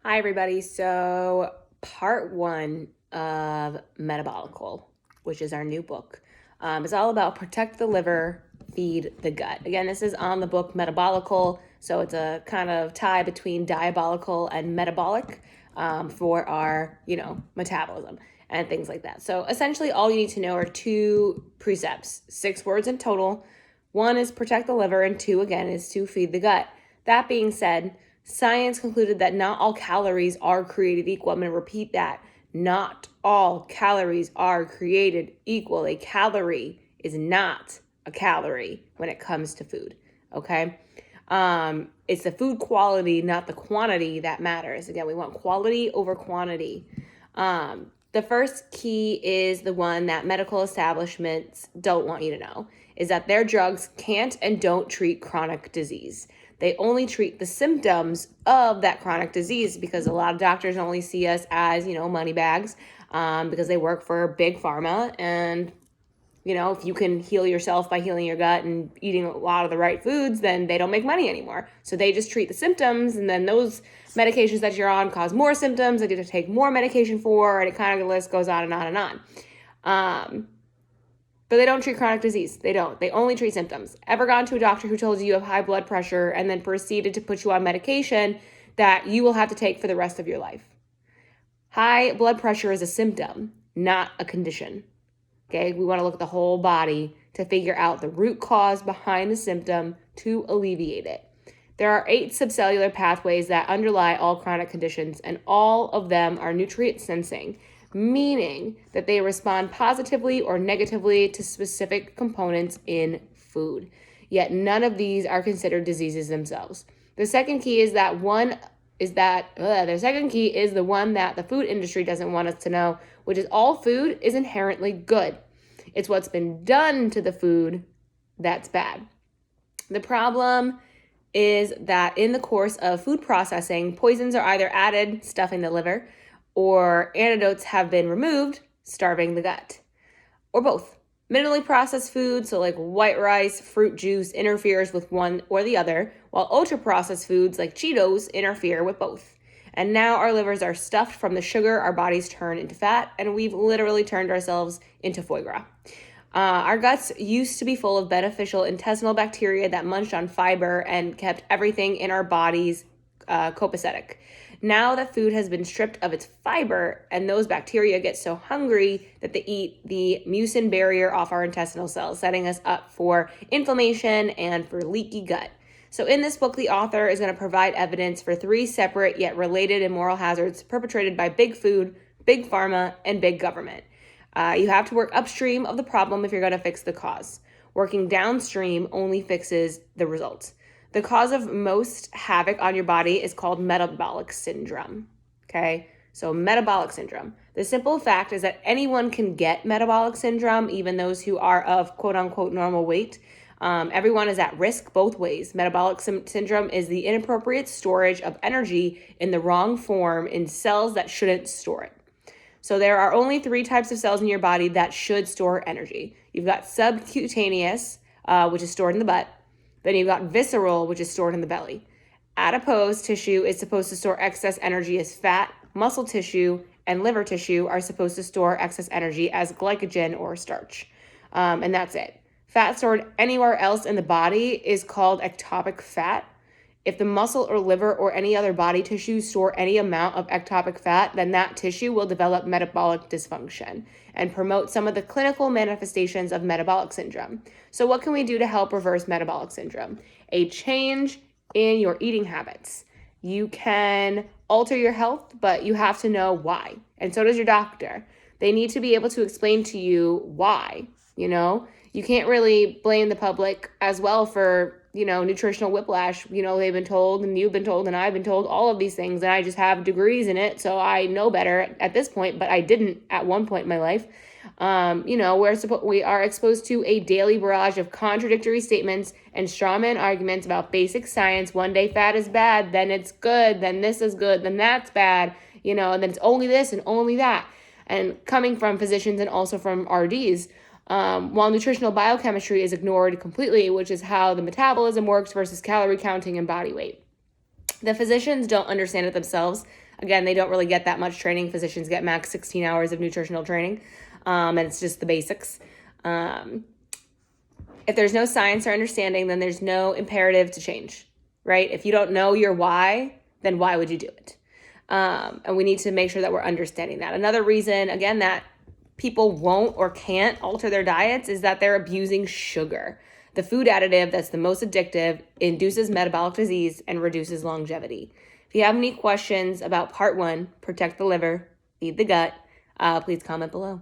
Hi, everybody. So, part one of Metabolical, which is our new book, is all about protect the liver, feed the gut. Again, this is on the book Metabolical, so it's a kind of tie between diabolical and metabolic for our, metabolism and things like that. So, essentially, all you need to know are two precepts, 6 words in total. One is protect the liver, and two, again, is to feed the gut. That being said, science concluded that not all calories are created equal. I'm going to repeat that. Not all calories are created equal. A calorie is not a calorie when it comes to food. Okay? It's the food quality, not the quantity, that matters. Again, we want quality over quantity. The first key is the one that medical establishments don't want you to know, is that their drugs can't and don't treat chronic disease. They only treat the symptoms of that chronic disease, because a lot of doctors only see us as, money bags, because they work for big pharma. And, if you can heal yourself by healing your gut and eating a lot of the right foods, then they don't make money anymore. So they just treat the symptoms, and then those medications that you're on cause more symptoms that you have to take more medication for, and it kind of, the list goes on and on and on. But they don't treat chronic disease. They don't. They only treat symptoms. Ever gone to a doctor who told you have high blood pressure and then proceeded to put you on medication that you will have to take for the rest of your life? High blood pressure is a symptom, not a condition. Okay? We want to look at the whole body to figure out the root cause behind the symptom to alleviate it. There are 8 subcellular pathways that underlie all chronic conditions, and all of them are nutrient sensing, meaning that they respond positively or negatively to specific components in food. Yet none of these are considered diseases themselves. The second key is the one that the food industry doesn't want us to know, which is all food is inherently good. It's what's been done to the food that's bad. The problem is that in the course of food processing, poisons are either added, stuffing the liver, or antidotes have been removed, starving the gut, or both. Minimally processed food, so like white rice, fruit juice, interferes with one or the other, while ultra-processed foods like Cheetos interfere with both. And now our livers are stuffed from the sugar our bodies turn into fat, and we've literally turned ourselves into foie gras. Our guts used to be full of beneficial intestinal bacteria that munched on fiber and kept everything in our bodies copacetic. Now that food has been stripped of its fiber, and those bacteria get so hungry that they eat the mucin barrier off our intestinal cells, setting us up for inflammation and for leaky gut. So in this book, the author is going to provide evidence for 3 separate yet related immoral hazards perpetrated by big food, big pharma, and big government. You have to work upstream of the problem if you're going to fix the cause. Working downstream only fixes the results. The cause of most havoc on your body is called metabolic syndrome. Okay, so metabolic syndrome. The simple fact is that anyone can get metabolic syndrome, even those who are of quote unquote normal weight. Everyone is at risk both ways. Metabolic syndrome is the inappropriate storage of energy in the wrong form in cells that shouldn't store it. So there are only 3 types of cells in your body that should store energy. You've got subcutaneous, which is stored in the butt. Then you've got visceral, which is stored in the belly. Adipose tissue is supposed to store excess energy as fat. Muscle tissue and liver tissue are supposed to store excess energy as glycogen or starch. And that's it. Fat stored anywhere else in the body is called ectopic fat. If the muscle or liver or any other body tissue store any amount of ectopic fat, then that tissue will develop metabolic dysfunction and promote some of the clinical manifestations of metabolic syndrome. So what can we do to help reverse metabolic syndrome? A change in your eating habits. You can alter your health, but you have to know why. And so does your doctor. They need to be able to explain to you why, You can't really blame the public as well for nutritional whiplash. They've been told, and you've been told, and I've been told all of these things, and I just have degrees in it, so I know better at this point, but I didn't at one point in my life. We are exposed to a daily barrage of contradictory statements and strawman arguments about basic science. One day fat is bad, then it's good, then this is good, then that's bad, and then it's only this and only that. And coming from physicians and also from RDs, while nutritional biochemistry is ignored completely, which is how the metabolism works versus calorie counting and body weight. The physicians don't understand it themselves. Again, they don't really get that much training. Physicians get max 16 hours of nutritional training, and it's just the basics. If there's no science or understanding, then there's no imperative to change, right? If you don't know your why, then why would you do it? And we need to make sure that we're understanding that. Another reason, again, that people won't or can't alter their diets is that they're abusing sugar. The food additive that's the most addictive induces metabolic disease and reduces longevity. If you have any questions about part 1, protect the liver, feed the gut, please comment below.